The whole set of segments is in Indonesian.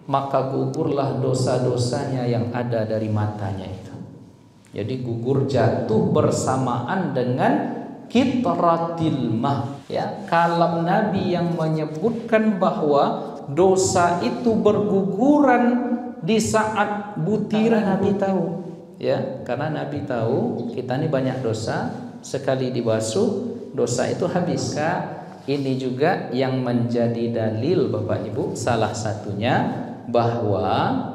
maka gugurlah dosa-dosanya yang ada dari matanya itu. Jadi gugur jatuh bersamaan dengan kitratil mah, ya. Kalam Nabi yang menyebutkan bahwa dosa itu berguguran di saat butiran. Nabi tahu, ya, karena Nabi tahu kita ini banyak dosa, sekali dibasuh dosa itu habis. Ini juga yang menjadi dalil Bapak Ibu, salah satunya bahwa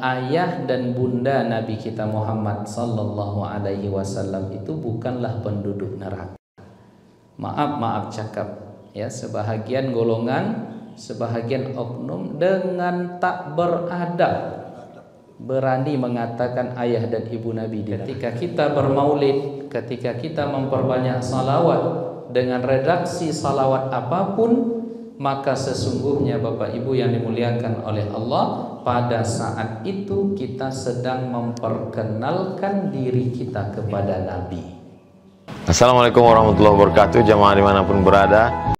ayah dan bunda Nabi kita Muhammad sallallahu alaihi wasallam itu bukanlah penduduk neraka. Maaf cakap, ya, sebahagian golongan, sebahagian oknum dengan tak beradab berani mengatakan ayah dan ibu Nabi. Ketika kita bermaulid, ketika kita memperbanyak salawat dengan redaksi salawat apapun, maka sesungguhnya Bapak Ibu yang dimuliakan oleh Allah, pada saat itu kita sedang memperkenalkan diri kita kepada Nabi. Assalamualaikum warahmatullahi wabarakatuh. Jamaah dimanapun berada,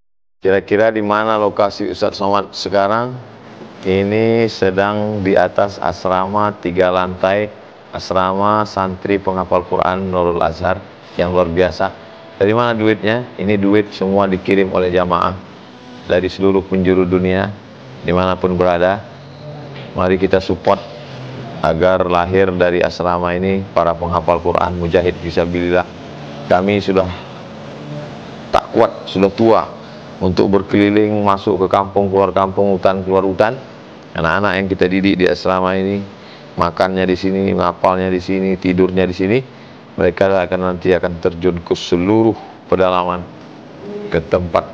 kira-kira di mana lokasi Ustadz Somad sekarang? Ini sedang di atas asrama 3 lantai, asrama santri penghafal Quran Nurul Azhar yang luar biasa. Dari mana duitnya? Ini duit semua dikirim oleh jamaah dari seluruh penjuru dunia, dimanapun berada. Mari kita support agar lahir dari asrama ini para penghafal Quran, mujahid fisabilillah. Kami sudah tak kuat, sudah tua untuk berkeliling, masuk ke kampung, keluar kampung, hutan, keluar hutan. Anak-anak yang kita didik di asrama ini, makannya di sini, ngapalnya di sini, tidurnya di sini. Mereka nanti akan terjun ke seluruh pedalaman, ke tempat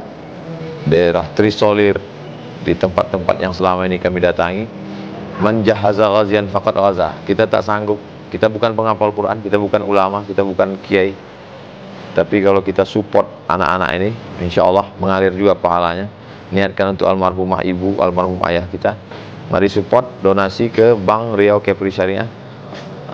daerah Trisolir, di tempat-tempat yang selama ini kami datangi. Menjahaza ghazian faqad ghaza. Kita tak sanggup, kita bukan penghafal Quran, kita bukan ulama, kita bukan kiai. Tapi kalau kita support anak-anak ini, insya Allah mengalir juga pahalanya. Niatkan untuk almarhumah ibu, almarhum ayah kita. Mari support, donasi ke Bank Riau Kepri Syariah.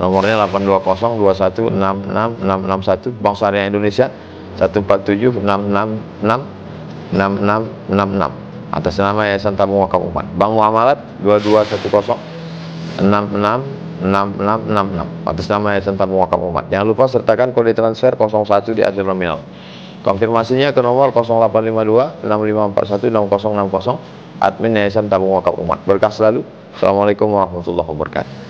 Nomornya 82021666661, Bank Syariah Indonesia 147666666, atas nama Yayasan Tabung Wakaf Umat. Bank Muamalat 2210666666, atas nama Yayasan Tabung Wakaf Umat. Jangan lupa sertakan kode transfer 01 di akhir nominal. Konfirmasinya ke nomor 0852 6541 6060, admin Yayasan Tabung Wakaf Umat. Berkah selalu. Assalamualaikum warahmatullahi wabarakatuh.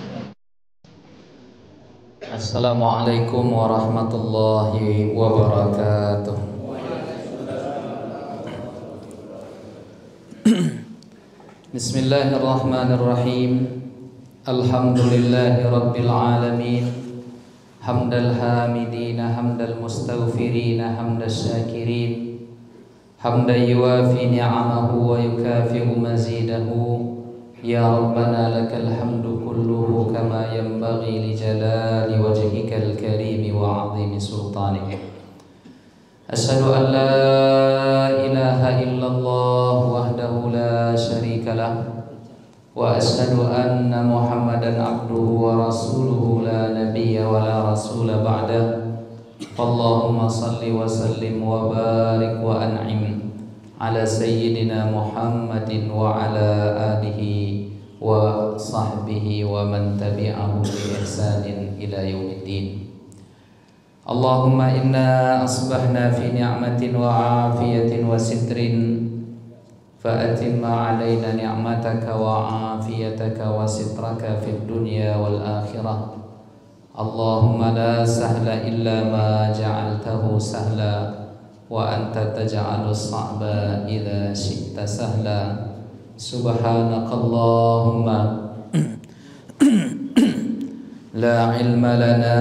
Assalamualaikum warahmatullahi wabarakatuh. Bismillahirrahmanirrahim. Alhamdulillahi rabbil alamin. Hamdal hamidina, hamdal mustaghfirina, hamdal syakirin. Hamdan yuwafi ni'amahu wa yukafi'u mazidahu. Ya Rabbana lakal hamdu kulluhu kama yanbaghi li jalali wajhikal karimi wa 'azimi sultanik. Asyhadu an la ilaha illallah wahdahu la syarika lah, wa asyhadu anna Muhammadan abduhu wa rasuluhu la nabiyya wa la rasula ba'dah. Allahumma salli wa sallim wa barik wa an'im ala sayyidina Muhammadin wa ala alihi wa sahbihi wa man tabi'ahu bi ihsanin ila yaumiddin. Allahumma inna asbahna fi ni'matin wa afiyatin wa sitrin, fa atimma alaina ni'mataka wa afiyataka wa sitraka fid dunya wal akhirah. Allahumma la sahla illa ma ja'altahu sahla, wa anta taj'alu as-sa'ba idza syi'ta sahla. Subhanakallahumma la ilma lana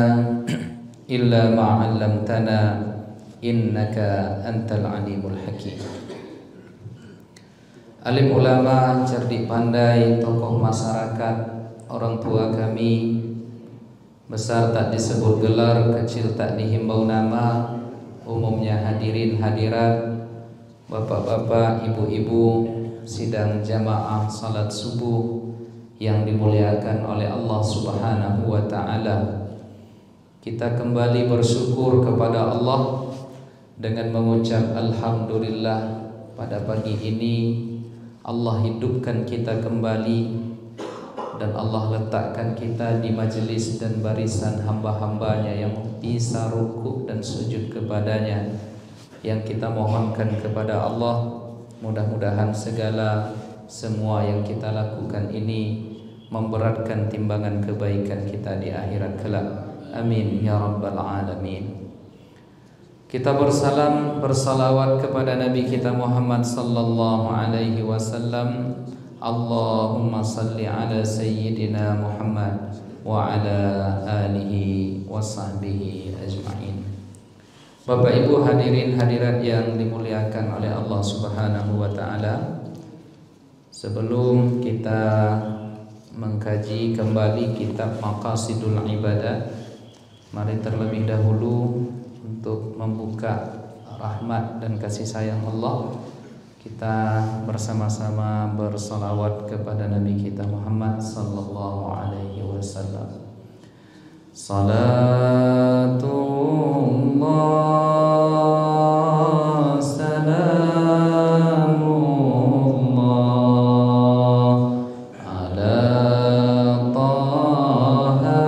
illa ma 'allamtana innaka antal alimul hakim. Alim ulama, cerdik pandai, tokoh masyarakat, orang tua kami, besar tak disebut gelar, kecil tak dihimbau nama, umumnya hadirin hadirat, bapak-bapak, ibu-ibu, sidang jamaah salat subuh yang dimuliakan oleh Allah Subhanahu wa ta'ala. Kita kembali bersyukur kepada Allah dengan mengucap alhamdulillah pada pagi ini. Allah hidupkan kita kembali dan Allah letakkan kita di majelis dan barisan hamba-hambanya yang bisa rukuk dan sujud kepadanya. Yang kita mohonkan kepada Allah, mudah-mudahan semua yang kita lakukan ini memberatkan timbangan kebaikan kita di akhirat kelak. Amin ya rabbal alamin. Kita bersalawat kepada Nabi kita Muhammad sallallahu alaihi wasallam. Allahumma salli ala sayyidina Muhammad wa ala alihi wa sahbihi ajma'in. Bapak Ibu hadirin hadirat yang dimuliakan oleh Allah Subhanahu wa taala, sebelum kita mengkaji kembali kitab Maqasidul Ibadah, mari terlebih dahulu untuk membuka rahmat dan kasih sayang Allah, kita bersama-sama bersalawat kepada Nabi kita Muhammad sallallahu alaihi wasallam. Salatullah salamullah ala taha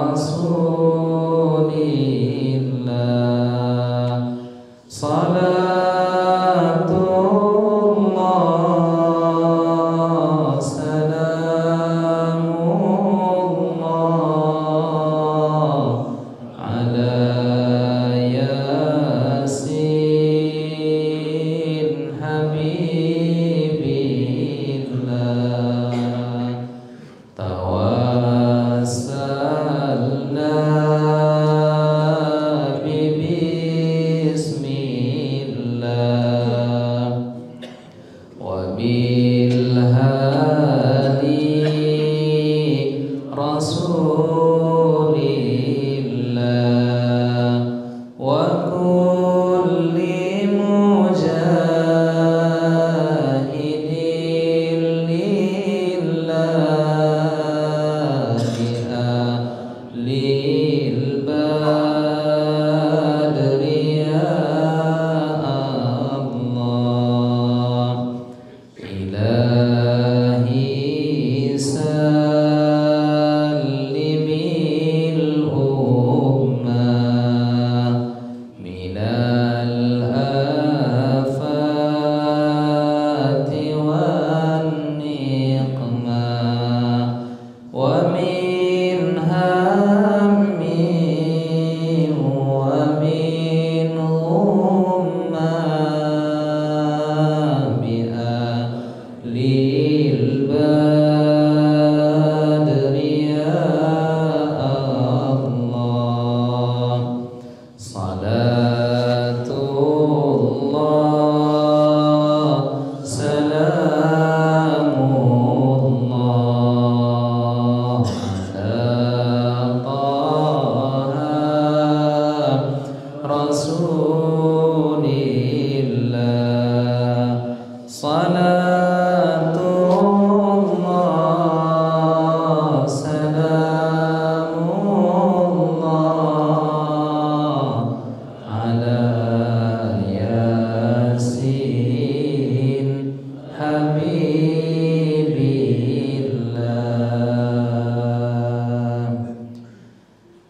rasulillah. Salatullah salamullah ala yasin habibillah. Tawassalna bismillah wa bil hadi rasulillah wa kulli mujahidin lillahi lil badri ya Allah. Ilahi sallimil ummah minal afati wan niqmah wa min hammi wa min ummah lil badri ya Allah. Salatullah salamullah ala taha rasulillah. Salatullah salamullah ala yasin habibillah.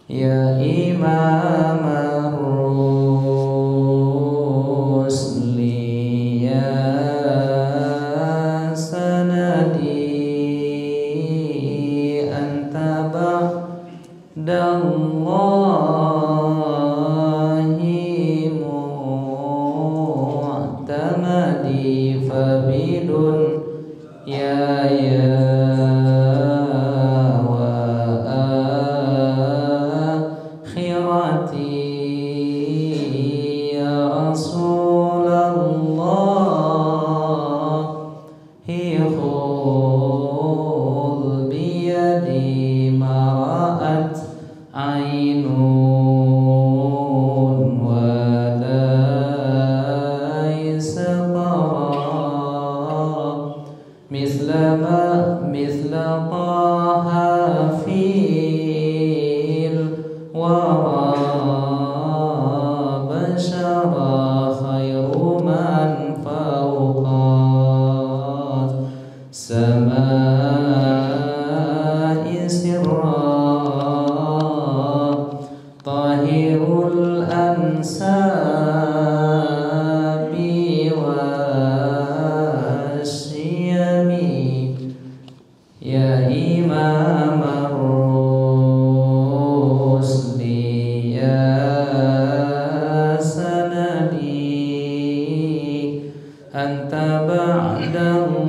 Ya Imam ar-rusli ya sanadi anta ba'dallahi mu'tamadi fabidun ya wa akhirati ya Rasulullah khudh biyadi mara'at ainun wa laysa misla taha fil wara bashara khairu man fawqa sama'i sirra tahirul ansabi wasyami ya imam ar-rusli ya sanadi anta ba'dallahi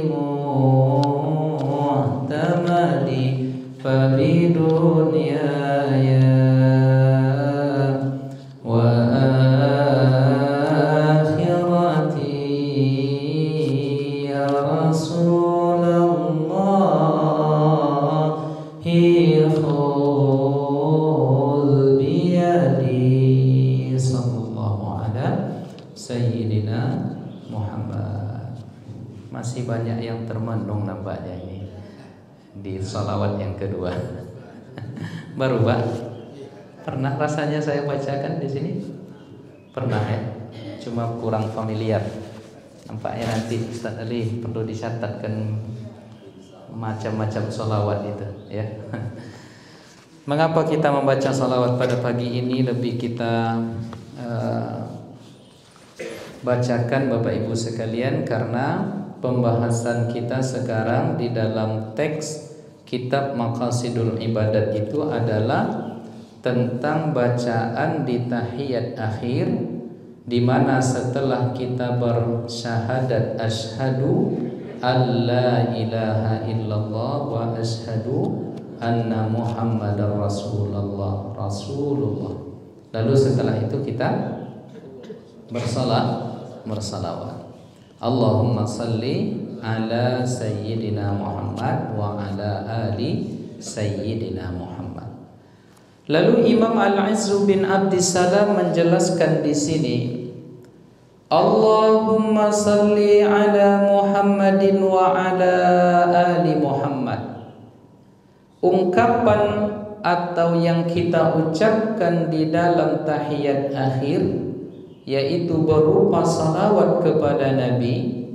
mu'tamadi fabidunyaya wa akhirati ya Rasulallahi khudh biyadi sallallahu ala sayyidina Muhammad. Masih banyak yang termenung nampaknya ini di salawat yang kedua. Baru Pak? Pernah rasanya saya bacakan di sini? Pernah ya? Cuma kurang familiar. Nampaknya nanti Ustaz Ali perlu dicatatkan macam-macam salawat itu ya. Mengapa kita membaca salawat pada pagi ini? Lebih kita bacakan Bapak Ibu sekalian, karena pembahasan kita sekarang di dalam teks kitab Maqasidul Ibadat itu adalah tentang bacaan di tahiyat akhir, di mana setelah kita bersyahadat asyhadu alla ilaha illallah wa asyhadu anna muhammadar rasulullah. Lalu setelah itu kita bersalawat. Allahumma salli ala sayyidina Muhammad wa ala ali sayyidina Muhammad. Lalu Imam Al-Izzu bin Abdissalam menjelaskan di sini, Allahumma salli ala Muhammadin wa ala ali Muhammad. Ungkapan atau yang kita ucapkan di dalam tahiyat akhir, yaitu berupa salawat kepada Nabi.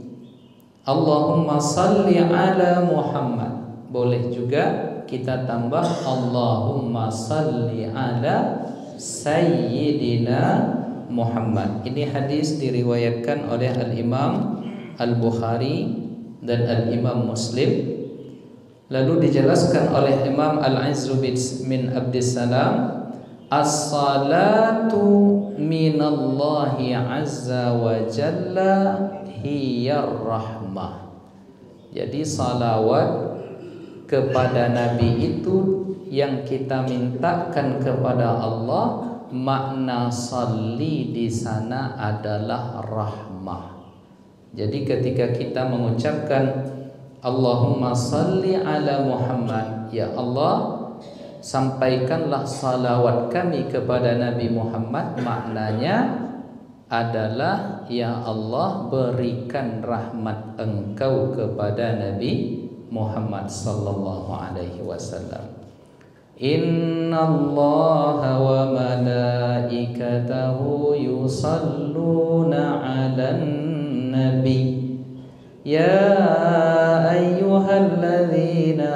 Allahumma salli ala Muhammad. Boleh juga kita tambah Allahumma salli ala Sayyidina Muhammad. Ini hadis diriwayatkan oleh Al-Imam Al-Bukhari dan Al-Imam Muslim. Lalu dijelaskan oleh Imam Al-Izzu bin Abdissalam, as-salatu minallahi azza wa jalla hiyar rahmah. Jadi salawat kepada Nabi itu yang kita mintakan kepada Allah, makna salli di sana adalah rahmah. Jadi ketika kita mengucapkan Allahumma salli ala Muhammad, ya Allah sampaikanlah salawat kami kepada Nabi Muhammad, maknanya adalah ya Allah berikan rahmat Engkau kepada Nabi Muhammad sallallahu alaihi wasallam. Innallaha wa malaikatahu yusalluna 'alan nabi ya ayyuhalladzina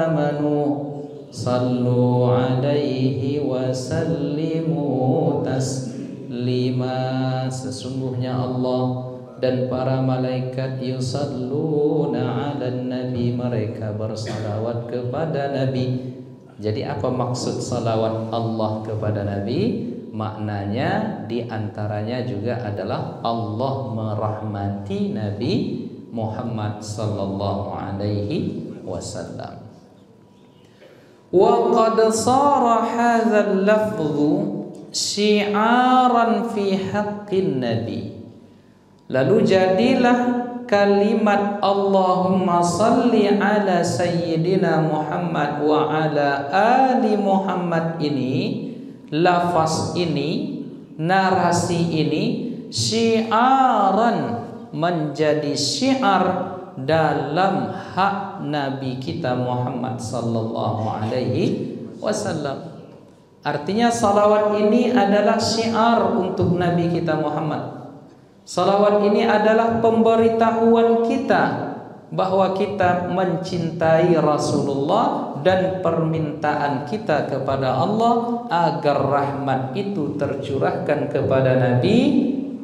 amanu sallu 'alaihi wa sallimu taslima. Sesungguhnya Allah dan para malaikat yusalluna 'alan nabi, mereka bersalawat kepada Nabi. Jadi apa maksud salawat Allah kepada Nabi? Maknanya diantaranya juga adalah Allah merahmati Nabi Muhammad sallallahu alaihi wasallam. Wa qad sara hadzal lafdhu syi'aran fi haqqin nabi. Lalu jadilah kalimat Allahumma salli ala sayyidina Muhammad wa ala ali Muhammad ini, lafaz ini, narasi ini syi'aran, menjadi syiar dalam hak Nabi kita Muhammad sallallahu alaihi wasallam. Artinya salawat ini adalah syiar untuk Nabi kita Muhammad Salawat ini adalah pemberitahuan kita bahwa kita mencintai Rasulullah dan permintaan kita kepada Allah agar rahmat itu tercurahkan kepada Nabi,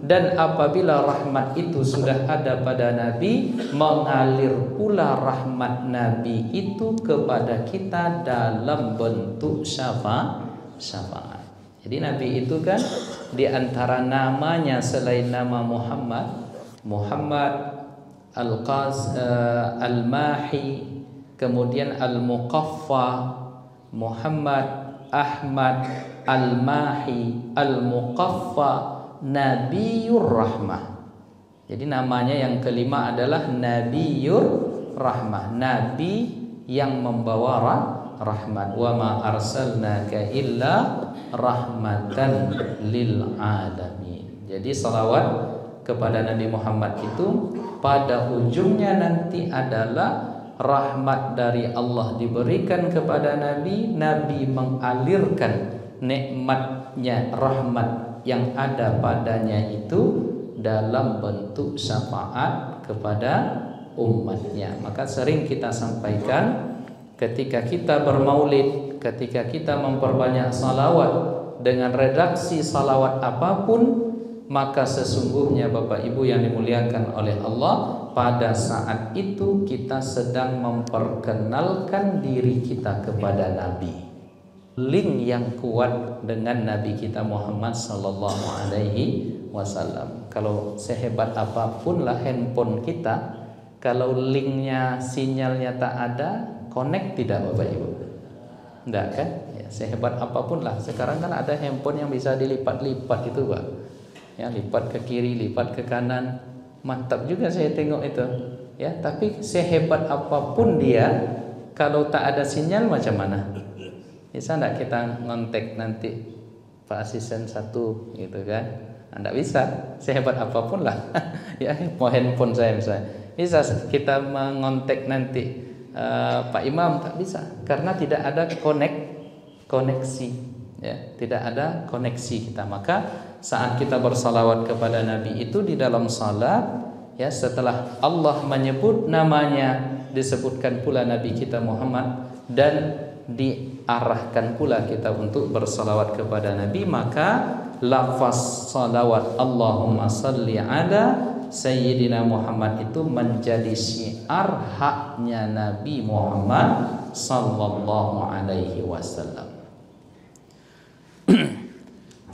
dan apabila rahmat itu sudah ada pada Nabi, mengalir pula rahmat Nabi itu kepada kita dalam bentuk syafaat. Jadi Nabi itu kan di antara namanya selain nama Muhammad Al-Mahi, kemudian Al-Muqaffa, Muhammad, Ahmad, Al-Mahi, Al-Muqaffa, Nabiyur Rahmah. Jadi namanya yang kelima adalah Nabiyur Rahmah, Nabi yang membawa rahmat. Wa ma arsalnaka illa rahmatan lil alamin. Jadi salawat kepada Nabi Muhammad itu pada ujungnya nanti adalah rahmat dari Allah diberikan kepada Nabi. Nabi mengalirkan nikmatnya, rahmat yang ada padanya itu dalam bentuk syafaat kepada umatnya. Maka sering kita sampaikan, ketika kita bermaulid, ketika kita memperbanyak salawat dengan redaksi salawat apapun, maka sesungguhnya Bapak Ibu yang dimuliakan oleh Allah, pada saat itu kita sedang memperkenalkan diri kita kepada Nabi. Link yang kuat dengan Nabi kita Muhammad sallallahu alaihi wasallam. Kalau sehebat apapun lah handphone kita, kalau linknya, sinyalnya tak ada, connect tidak Bapak Ibu? Enggak kan? Ya, sehebat apapun lah. Sekarang kan ada handphone yang bisa dilipat-lipat itu Pak. Ya, lipat ke kiri, lipat ke kanan, mantap juga saya tengok itu. Ya, tapi sehebat apapun dia, kalau tak ada sinyal macam mana? Bisa enggak kita ngontek nanti Pak Asisten 1 gitu kan? Enggak bisa, sehebat apapun lah. Ya, mau handphone saya misalnya. Bisa kita mengontek nanti Pak Imam, tak bisa karena tidak ada koneksi. Ya, tidak ada koneksi kita. Maka saat kita bersalawat kepada Nabi itu di dalam salat, ya, setelah Allah menyebut namanya, disebutkan pula Nabi kita Muhammad dan diarahkan pula kita untuk bersalawat kepada Nabi, maka lafaz salawat Allahumma salli ala Sayyidina Muhammad itu menjadi syiar haknya Nabi Muhammad sallallahu alaihi wasallam.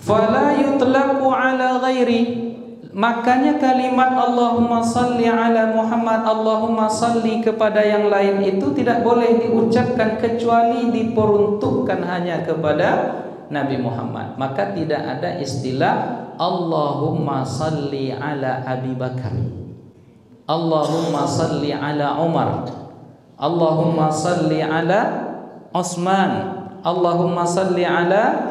Fala yutlaqu ala ghairi. Makanya kalimat Allahumma salli ala Muhammad, Allahumma salli kepada yang lain itu tidak boleh diucapkan kecuali diperuntukkan hanya kepada Nabi Muhammad. Maka tidak ada istilah Allahumma salli ala Abi Bakar, Allahumma salli ala Umar, Allahumma salli ala Utsman, Allahumma salli ala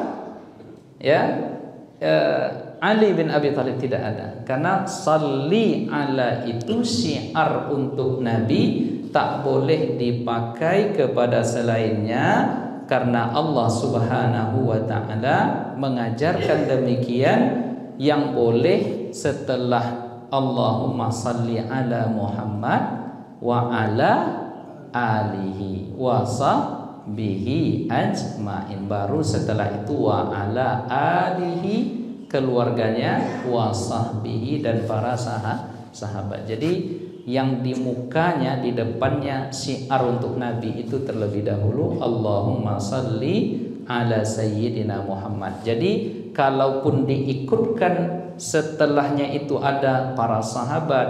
Ali bin Abi Thalib. Tidak ada, karena salli ala itu syiar untuk Nabi, tak boleh dipakai kepada selainnya, karena Allah Subhanahu wa taala mengajarkan demikian. Yang boleh setelah Allahumma salli ala Muhammad wa ala alihi wa sahbihi ajmain, baru setelah itu wa ala alihi, keluarganya, wa sahbihi, dan para sahabat. Jadi yang di mukanya, di depannya syiar untuk Nabi itu terlebih dahulu Allahumma salli ala Sayyidina Muhammad. Jadi kalaupun diikutkan setelahnya itu ada para sahabat,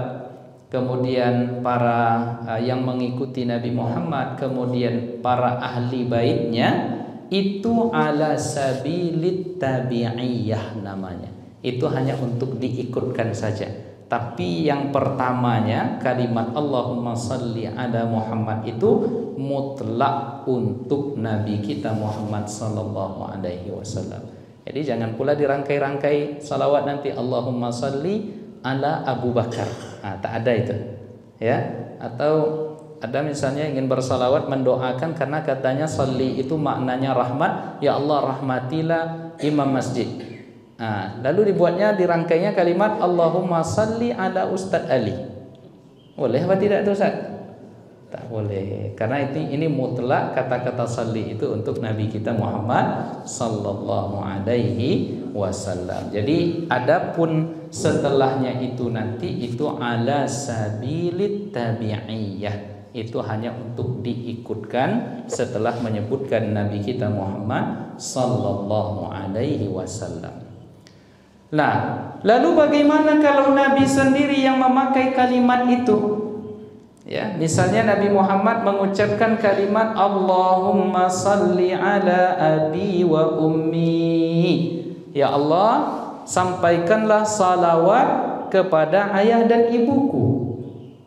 kemudian para yang mengikuti Nabi Muhammad, kemudian para ahli baitnya, itu ala sabilit tabi'iyah namanya. Itu hanya untuk diikutkan saja. Tapi yang pertamanya kalimat Allahumma salli ala Muhammad itu mutlak untuk Nabi kita Muhammad sallallahu alaihi wasallam. Jadi jangan pula dirangkai-rangkai salawat nanti Allahumma salli ala Abu Bakar. Tak ada itu. Ya, atau ada misalnya ingin bersalawat mendoakan karena katanya salli itu maknanya rahmat, ya Allah rahmatilah imam masjid. Lalu dibuatnya, dirangkainya kalimat Allahumma salli ala Ustadz Ali. Boleh apa tidak itu Ustaz? Tak boleh, karena ini mutlak kata-kata salli itu untuk Nabi kita Muhammad sallallahu alaihi wasallam. Jadi adapun setelahnya itu nanti itu ala sabilit tabi'iyah, itu hanya untuk diikutkan setelah menyebutkan Nabi kita Muhammad sallallahu alaihi wasallam. Nah, lalu bagaimana kalau Nabi sendiri yang memakai kalimat itu? Ya, misalnya Nabi Muhammad mengucapkan kalimat Allahumma salli ala abi wa ummi. Ya Allah, sampaikanlah salawat kepada ayah dan ibuku.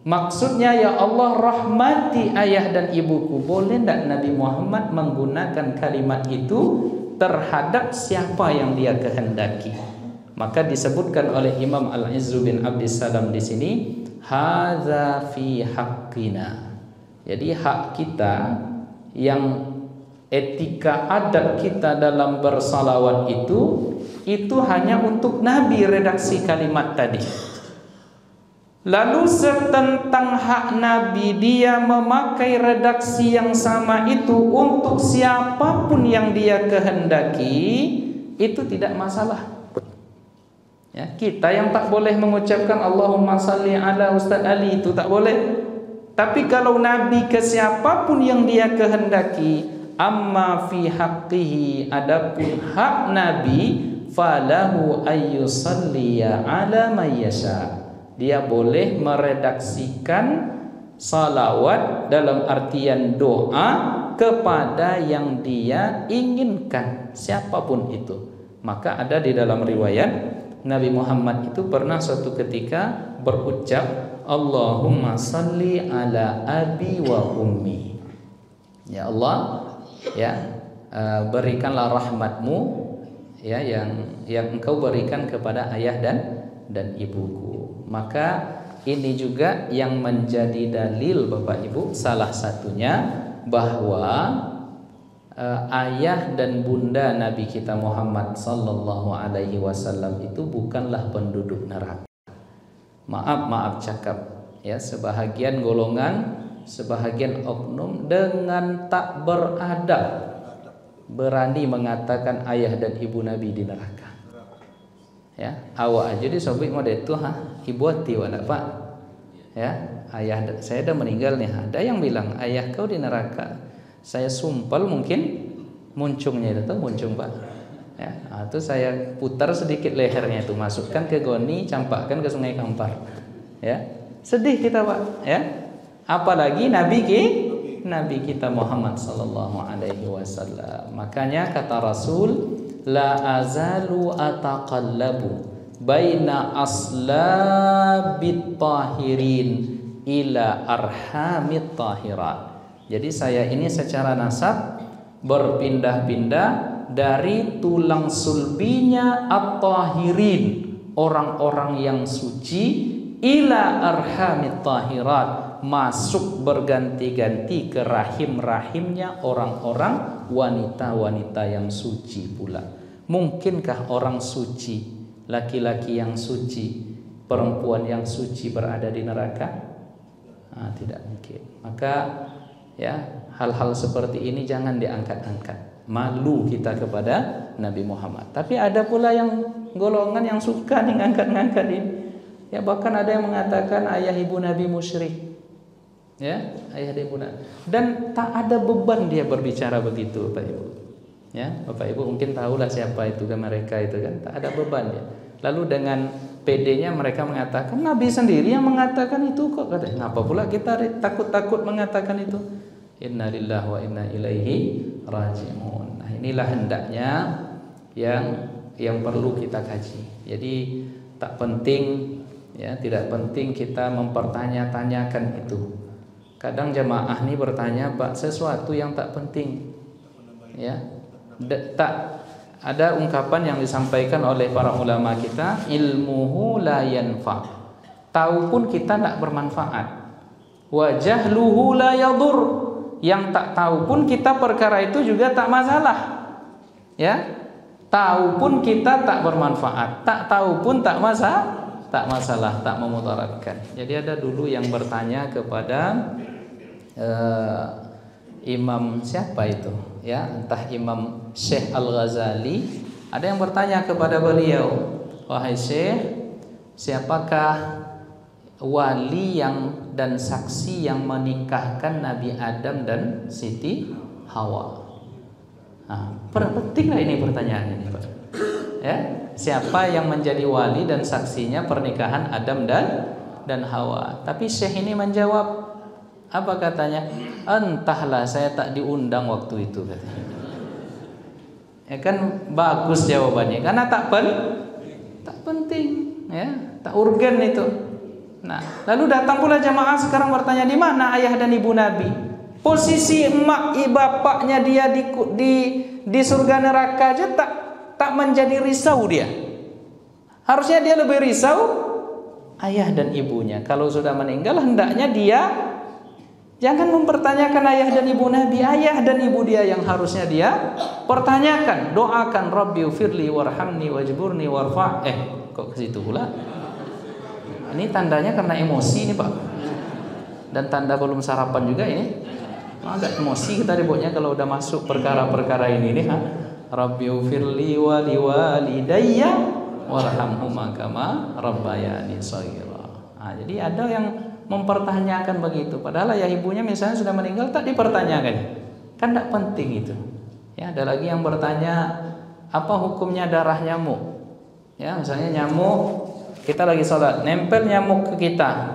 Maksudnya ya Allah rahmati ayah dan ibuku. Boleh tidak Nabi Muhammad menggunakan kalimat itu terhadap siapa yang dia kehendaki? Maka disebutkan oleh Imam Al-Izzu bin Abdissalam di sini, hadza fi haqqina. Jadi hak kita, yang etika adat kita dalam bersalawat itu hanya untuk Nabi redaksi kalimat tadi. Lalu tentang hak Nabi, dia memakai redaksi yang sama itu untuk siapapun yang dia kehendaki, itu tidak masalah. Ya, kita yang tak boleh mengucapkan Allahumma salli ala Ustadz Ali, itu tak boleh. Tapi kalau Nabi ke siapapun yang dia kehendaki, amma fi haqqihi, adapun hak Nabi, falahu ayyusalliya ala mayyasha, dia boleh meredaksikan salawat dalam artian doa kepada yang dia inginkan, siapapun itu. Maka ada di dalam riwayat Nabi Muhammad itu pernah suatu ketika berucap Allahumma salli ala abi wa ummi. Ya Allah, ya, berikanlah rahmatmu, ya, yang engkau berikan kepada ayah dan ibuku. Maka ini juga yang menjadi dalil Bapak Ibu, salah satunya bahwa ayah dan bunda Nabi kita Muhammad sallallahu alaihi wasallam itu bukanlah penduduk neraka. Maaf cakap, ya, sebahagian golongan, sebahagian oknum dengan tak beradab berani mengatakan ayah dan ibu Nabi di neraka. Ya, awak aja disobek model itu, ibu hati wala Pak. Ya, ayah saya dah meninggal nih. Ada yang bilang ayah kau di neraka. Saya sumpel mungkin muncungnya itu muncung Pak. Ya, itu saya putar sedikit lehernya itu, masukkan ke goni, campakkan ke Sungai Kampar. Ya, sedih kita Pak. Ya, apalagi Nabi kita Muhammad sallallahu alaihi wasallam. Makanya kata Rasul, la azalu ataqallabu baina aslabit tahirin ila arhamit tahirat. Jadi saya ini secara nasab berpindah-pindah dari tulang sulbinya at-tahirin, orang-orang yang suci, ila arhamit tahirat, masuk berganti-ganti ke rahim-rahimnya orang-orang wanita-wanita yang suci pula. Mungkinkah orang suci, laki-laki yang suci, perempuan yang suci berada di neraka? Tidak mungkin. Maka ya, hal-hal seperti ini jangan diangkat-angkat. Malu kita kepada Nabi Muhammad. Tapi ada pula yang golongan yang suka nih ngangkat-ngangkat ini. Ya, bahkan ada yang mengatakan ayah ibu Nabi musyrik. Ya, ayah ibu Nabi. Dan tak ada beban dia berbicara begitu, Bapak Ibu. Ya, Bapak Ibu mungkin tahulah siapa itu kan, mereka itu kan, tak ada beban dia. Lalu dengan PD-nya mereka mengatakan Nabi sendiri yang mengatakan itu kok, katanya. Ngapa pula kita takut-takut mengatakan itu? Inna lillahi wa inna ilaihi raji'un. Nah, inilah hendaknya yang perlu kita kaji. Jadi tak penting, ya, tidak penting kita mempertanya-tanyakan itu. Kadang jamaah ini bertanya Pak sesuatu yang tak penting. Ya. Tak ada ungkapan yang disampaikan oleh para ulama kita, ilmuhu la yanfa. Tahu pun kita tidak bermanfaat. Wa jahluhu la yadur. Yang tak tahu pun kita perkara itu juga tak masalah. Ya. Tahu pun kita tak bermanfaat, tak tahu pun tak masalah, tak memudaratkan. Jadi ada dulu yang bertanya kepada Imam siapa itu? Ya, entah Imam Syekh Al-Ghazali. Ada yang bertanya kepada beliau, wahai Syekh, siapakah wali yang dan saksi yang menikahkan Nabi Adam dan Siti Hawa? Pentinglah ini pertanyaan ini, Pak. Ya, siapa yang menjadi wali dan saksinya pernikahan Adam dan Hawa? Tapi Syekh ini menjawab, apa katanya? Entahlah, saya tak diundang waktu itu, katanya. Ya kan bagus jawabannya, karena tak penting, ya, tak urgen itu. Nah, lalu datang pula jamaah sekarang bertanya, di mana ayah dan ibu Nabi? Posisi emak bapaknya dia di surga neraka aja tak menjadi risau dia. Harusnya dia lebih risau ayah dan ibunya. Kalau sudah meninggal hendaknya dia jangan mempertanyakan ayah dan ibu Nabi. Ayah dan ibu dia yang harusnya dia pertanyakan. Doakan Rabbi firli warhamni wajburni warfa'. Kok ke situ pula? Ini tandanya karena emosi ini, Pak. Dan tanda belum sarapan juga ini. Agak emosi kita dibuatnya kalau udah masuk perkara-perkara ini nih. Rabbi firli wa liwalidayya warhamhuma kama rabbayani shaghira. Jadi ada yang mempertanyakan begitu, padahal ayah ibunya misalnya sudah meninggal tak dipertanyakan. Kan tidak penting itu. Ya, ada lagi yang bertanya, apa hukumnya darah nyamuk? Ya, misalnya nyamuk, kita lagi sholat, nempel nyamuk ke kita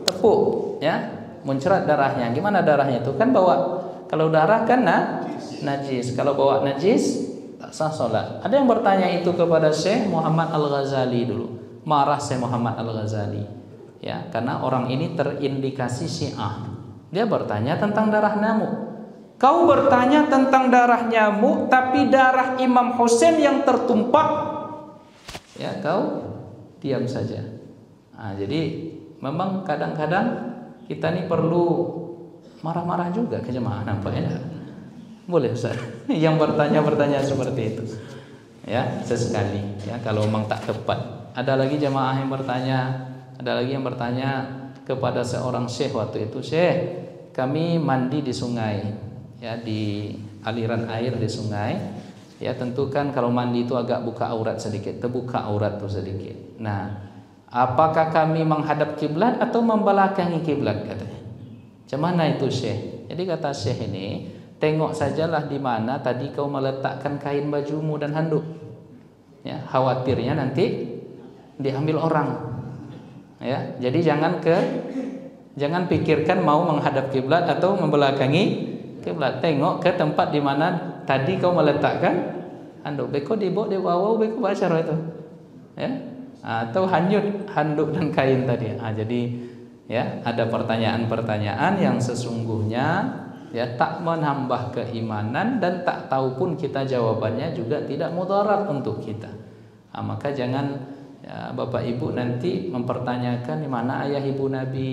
tepuk, ya, muncrat darahnya. Gimana darahnya itu? Kan bawa, kalau darah kan najis. Kalau bawa najis tak sah sholat. Ada yang bertanya itu kepada Syekh Muhammad Al-Ghazali dulu. Marah Syekh Muhammad Al-Ghazali. Ya, karena orang ini terindikasi Syiah. Dia bertanya tentang darah nyamuk. Kau bertanya tentang darah nyamuk, tapi darah Imam Husain yang tertumpah, ya kau diam saja. Jadi memang kadang-kadang kita ini perlu marah-marah juga ke jemaah, nampaknya. Boleh Ustaz yang bertanya seperti itu. Ya, sesekali ya, kalau memang tak tepat. Ada lagi jemaah yang bertanya kepada seorang syekh waktu itu, "Syekh, kami mandi di sungai, ya, di aliran air di sungai. Ya, tentu kan kalau mandi itu agak buka aurat sedikit, terbuka aurat tuh sedikit. Nah, apakah kami menghadap kiblat atau membelakangi kiblat?" katanya. "Macam mana itu, Syekh?" Jadi kata Syekh ini, tengok sajalah di mana tadi kau meletakkan kain bajumu dan handuk. Ya, khawatirnya nanti diambil orang. Ya, jadi jangan pikirkan mau menghadap kiblat atau membelakangi kiblat. Tengok ke tempat di mana tadi kau meletakkan handuk. Beko dibawa di bawah, beko baca itu. Ya. Atau hanyut handuk dan kain tadi. Jadi ya, ada pertanyaan-pertanyaan yang sesungguhnya ya tak menambah keimanan, dan tak tahu pun kita jawabannya juga tidak mudarat untuk kita. Maka jangan ya, Bapak Ibu nanti mempertanyakan di mana ayah ibu Nabi,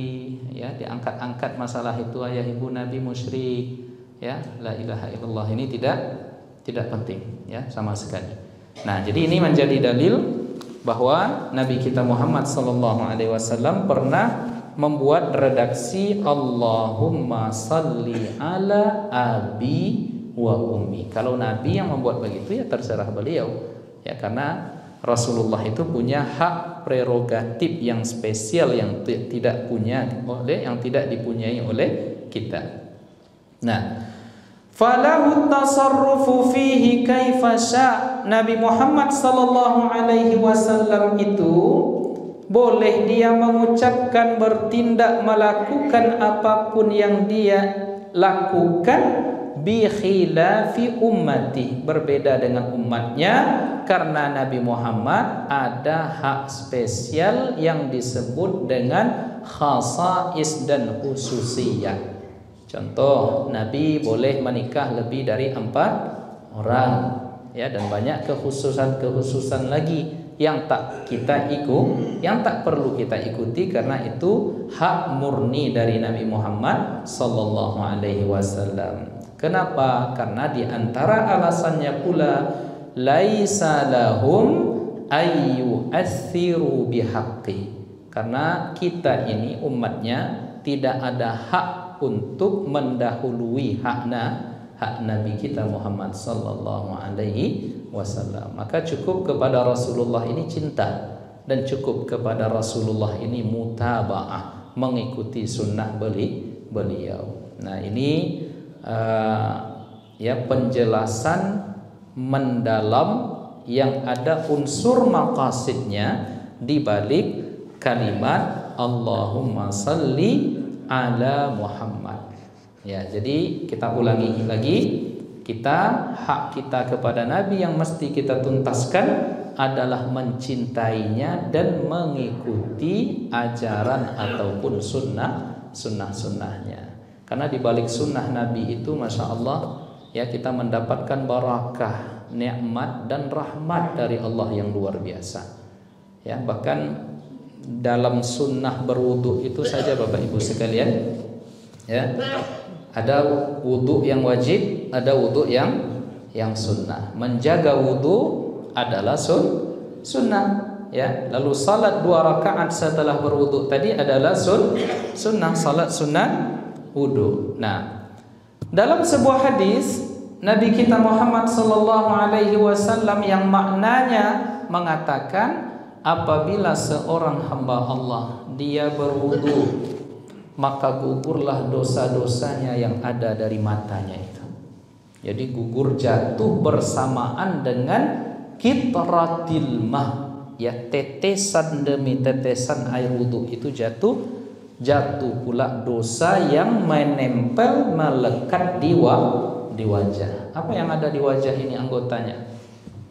ya, diangkat-angkat masalah itu ayah ibu Nabi musyrik, ya, la ilaha illallah, ini tidak penting ya sama sekali. Nah, jadi ini menjadi dalil bahwa Nabi kita Muhammad sallallahu alaihi wasallam pernah membuat redaksi Allahumma salli ala abi wa ummi. Kalau Nabi yang membuat begitu ya terserah beliau. Ya, karena Rasulullah itu punya hak prerogatif yang spesial yang tidak dipunyai oleh kita. Nah, falahu tasarrufu fihi kaifa sya'. Nabi Muhammad sallallahu alaihi wasallam itu boleh dia mengucapkan, bertindak, melakukan apapun yang dia lakukan bi khilafi ummati, berbeda dengan umatnya, karena Nabi Muhammad ada hak spesial yang disebut dengan khasais dan khususiyah. Contoh, Nabi boleh menikah lebih dari 4 orang, ya, dan banyak kekhususan lagi yang tak perlu kita ikuti, karena itu hak murni dari Nabi Muhammad sallallahu alaihi wasallam. Kenapa? Karena di antara alasannya pula laisa lahum ayyu athiru bihaqqi. Karena kita ini umatnya tidak ada hak untuk mendahului hak Nabi kita Muhammad sallallahu alaihi wasallam. Maka cukup kepada Rasulullah ini cinta, dan cukup kepada Rasulullah ini mutaba'ah, mengikuti sunnah beliau. Nah, ini ya penjelasan mendalam yang ada unsur maqasidnya di balik kalimat Allahumma salli ala Muhammad. Ya, jadi kita ulangi lagi, hak kita kepada Nabi yang mesti kita tuntaskan adalah mencintainya dan mengikuti ajaran ataupun sunnah-sunnahnya. Karena di balik sunnah Nabi itu, masya Allah, ya, kita mendapatkan barakah, nikmat dan rahmat dari Allah yang luar biasa. Ya, bahkan dalam sunnah berwudu itu saja Bapak Ibu sekalian, ya, ada wudu yang wajib, ada wudu yang sunnah. Menjaga wudu adalah sunnah, ya. Lalu salat 2 rakaat setelah berwudu tadi adalah sunnah, salat sunnah wudu. Nah, dalam sebuah hadis Nabi kita Muhammad sallallahu alaihi wasallam yang maknanya mengatakan, apabila seorang hamba Allah dia berwudu, maka gugurlah dosa-dosanya yang ada dari matanya itu. Jadi gugur, jatuh bersamaan dengan kitratil mah, ya, tetesan demi tetesan air wudu itu jatuh pula dosa yang menempel, melekat di wajah. Apa yang ada di wajah ini anggotanya?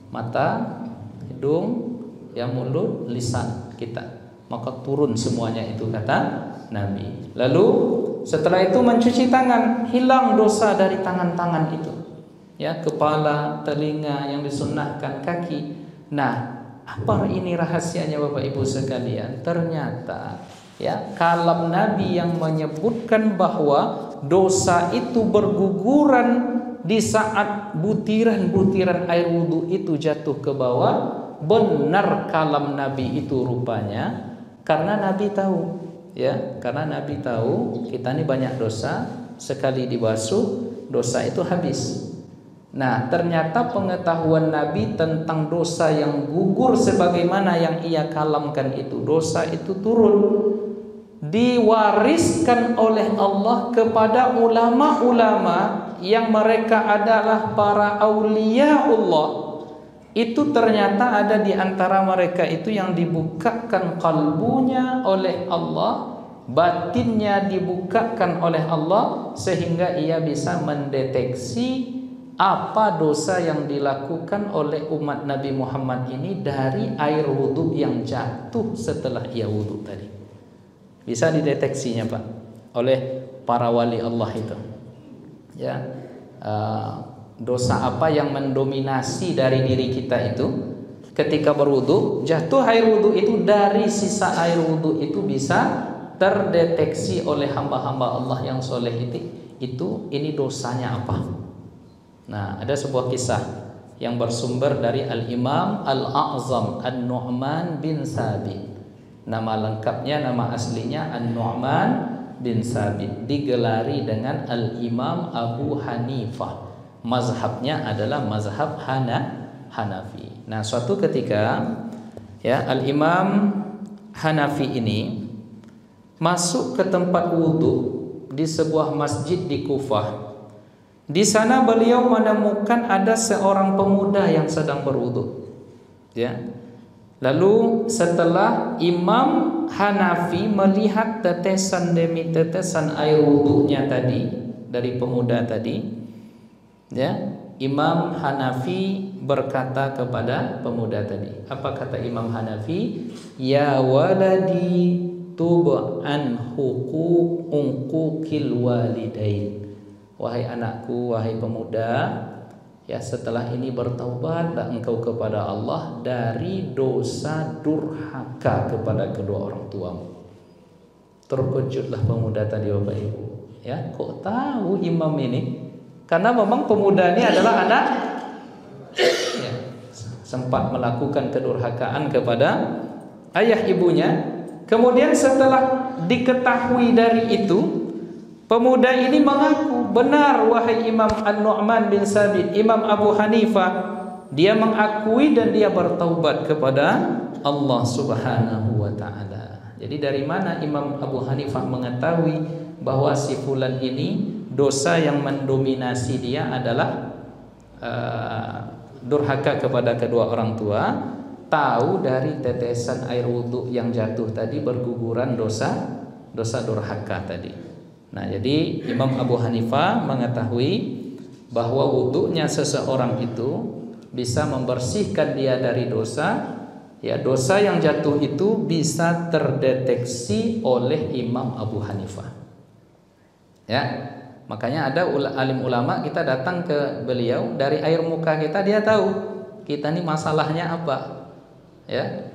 Mata, hidung, ya, mulut, lisan kita. Maka turun semuanya itu, kata Nabi. Lalu setelah itu mencuci tangan, hilang dosa dari tangan-tangan itu. Ya, kepala, telinga yang disunnahkan, kaki. Nah, apa ini rahasianya Bapak Ibu sekalian? Ternyata, ya, kalam Nabi yang menyebutkan bahwa dosa itu berguguran di saat butiran-butiran air wudu itu jatuh ke bawah. Benar kalam Nabi itu rupanya, karena Nabi tahu, ya, karena Nabi tahu kita ini banyak dosa, sekali dibasuh dosa itu habis. Nah, ternyata pengetahuan Nabi tentang dosa yang gugur sebagaimana yang ia kalamkan itu, dosa itu turun, diwariskan oleh Allah kepada ulama-ulama yang mereka adalah para aulia Allah. Itu ternyata ada di antara mereka itu yang dibukakan kalbunya oleh Allah, batinnya dibukakan oleh Allah, sehingga ia bisa mendeteksi apa dosa yang dilakukan oleh umat Nabi Muhammad ini dari air wudu yang jatuh setelah ia wudu tadi. Bisa dideteksinya Pak oleh para wali Allah itu, ya. Dosa apa yang mendominasi dari diri kita itu ketika berwudu, jatuh air wudu itu, dari sisa air wudu itu bisa terdeteksi oleh hamba-hamba Allah yang soleh itu ini dosanya apa. Nah, ada sebuah kisah yang bersumber dari Al-Imam Al-A'zam An-Nu'man bin Sabit. Nama lengkapnya, nama aslinya An-Nu'man bin Sabit, digelari dengan Al-Imam Abu Hanifah. Mazhabnya adalah mazhab Hanafi. Nah, suatu ketika, ya, Al-Imam Hanafi ini masuk ke tempat wudu di sebuah masjid di Kufah. Di sana beliau menemukan ada seorang pemuda yang sedang berwudu, ya. Lalu setelah Imam Hanafi melihat tetesan demi tetesan air wudunya tadi dari pemuda tadi, ya, Imam Hanafi berkata kepada pemuda tadi. Apa kata Imam Hanafi? Ya waladi tub an huquqil walidain. Wahai anakku, wahai pemuda, ya, setelah ini bertaubatlah engkau kepada Allah dari dosa durhaka kepada kedua orang tuamu. Terkejutlah pemuda tadi Bapak Ibu. Ya, kok tahu imam ini? Karena memang pemuda ini adalah anak, ya, sempat melakukan kedurhakaan kepada ayah ibunya. Kemudian setelah diketahui dari itu, pemuda ini mengaku, benar wahai Imam An-Nu'man bin Sabit, Imam Abu Hanifah. Dia mengakui dan dia bertaubat kepada Allah Subhanahu wa ta'ala. Jadi dari mana Imam Abu Hanifah mengetahui bahwa si fulan ini dosa yang mendominasi dia adalah durhaka kepada kedua orang tua? Tahu dari tetesan air wudhu yang jatuh tadi berguguran dosa durhaka tadi. Nah, jadi Imam Abu Hanifah mengetahui bahwa wudhunya seseorang itu bisa membersihkan dia dari dosa. Ya, dosa yang jatuh itu bisa terdeteksi oleh Imam Abu Hanifah. Ya, makanya ada alim ulama, kita datang ke beliau, dari air muka kita dia tahu kita ini masalahnya apa. Ya.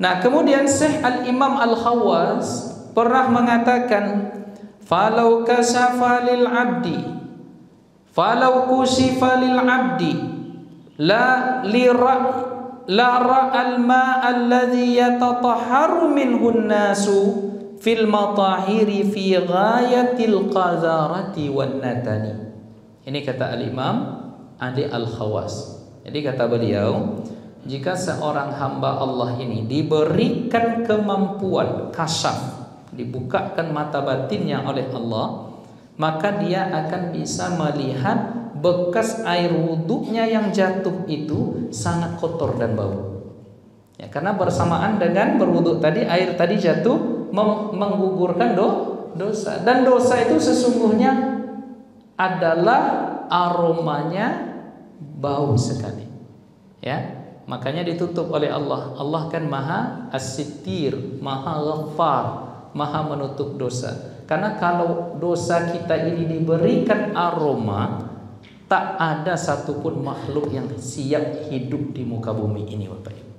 Nah, kemudian Syekh Al-Imam Al-Khawwas pernah mengatakan, falau kasyafa lil abdi, falau kushifa lil abdi la ra'al ma'a alladhi yatatahharu minhu an-nasu fil matahiri fi ghayatil qazarati wan natani. Ini kata Al-Imam Ali Al-Khawwas. Jadi kata beliau, jika seorang hamba Allah ini diberikan kemampuan kasyaf, dibukakan mata batinnya oleh Allah, maka dia akan bisa melihat bekas air wudhunya yang jatuh itu sangat kotor dan bau. Ya, karena bersamaan dengan berwudhu tadi, air tadi jatuh menggugurkan dosa. Dan dosa itu sesungguhnya adalah aromanya bau sekali. Ya. Makanya ditutup oleh Allah. Allah kan Maha As-Sittir, Maha Ghaffar, Maha menutup dosa. Karena kalau dosa kita ini diberikan aroma, tak ada satupun makhluk yang siap hidup di muka bumi ini, Bapak Ibu.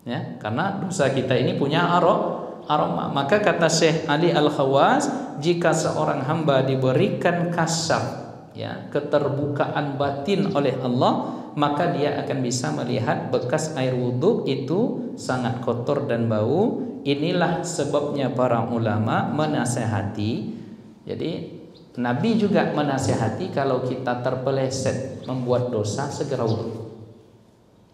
Ya, karena dosa kita ini punya aroma. Maka kata Syekh Ali Al-Khawwas, jika seorang hamba diberikan kasyaf, ya, keterbukaan batin oleh Allah, maka dia akan bisa melihat bekas air wudhu itu sangat kotor dan bau. Inilah sebabnya para ulama menasihati. Jadi Nabi juga menasihati kalau kita terpeleset membuat dosa, segera wudhu.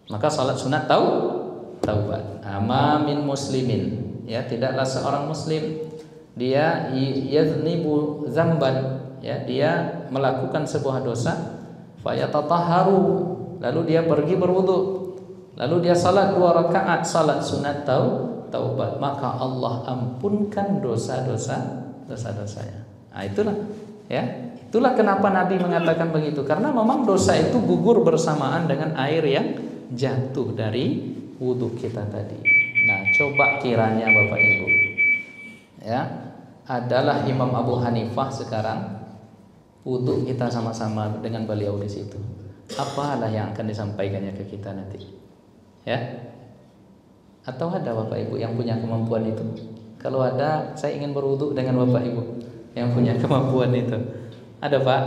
Maka salat sunat taubat. Ama min muslimin, ya, tidaklah seorang muslim dia yaznibu zamban, ya, dia melakukan sebuah dosa, fayatatahharu, lalu dia pergi berwudu, lalu dia salat 2 rakaat salat sunat taubat, maka Allah ampunkan dosa-dosanya. Nah, itulah, ya, itulah kenapa Nabi mengatakan begitu, karena memang dosa itu gugur bersamaan dengan air yang jatuh dari wudu kita tadi. Nah, coba kiranya Bapak Ibu, ya, adalah Imam Abu Hanifah sekarang, wudu kita sama-sama dengan beliau di situ. Apalah yang akan disampaikannya ke kita nanti, ya? Atau ada Bapak Ibu yang punya kemampuan itu? Kalau ada, saya ingin berwudu dengan Bapak Ibu yang punya kemampuan itu. Ada, Pak?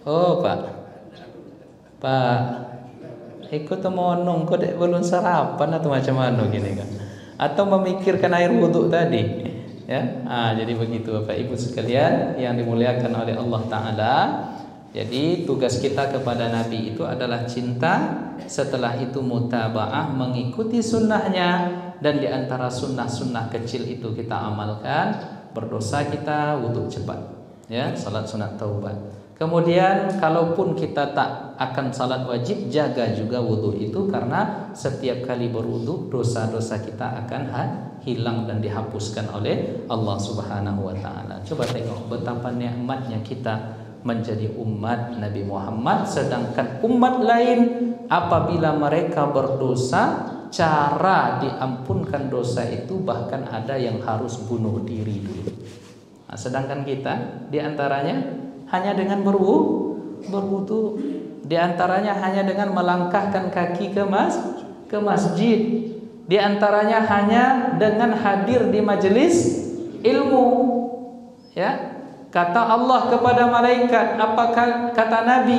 Oh, Pak, ikut monong kok dek belum sarapan atau macam mana gini kan? Atau memikirkan air wudu tadi, ya? Jadi begitu Bapak Ibu sekalian yang dimuliakan oleh Allah Ta'ala. Jadi tugas kita kepada Nabi itu adalah cinta, setelah itu mutaba'ah, mengikuti sunnahnya, dan diantara sunnah-sunnah kecil itu kita amalkan. Berdosa kita wudu cepat, ya, salat sunat taubat. Kemudian kalaupun kita tak akan salat wajib, jaga juga wudu itu, karena setiap kali berwudu dosa-dosa kita akan hilang dan dihapuskan oleh Allah Subhanahu wa Ta'ala. Coba tengok betapa nikmatnya kita menjadi umat Nabi Muhammad, sedangkan umat lain apabila mereka berdosa, cara diampunkan dosa itu bahkan ada yang harus bunuh diri dulu. Nah, sedangkan kita diantaranya hanya dengan berwudu, diantaranya hanya dengan melangkahkan kaki ke masjid, diantaranya hanya dengan hadir di majelis ilmu, ya. Kata Allah kepada malaikat, apa kata Nabi?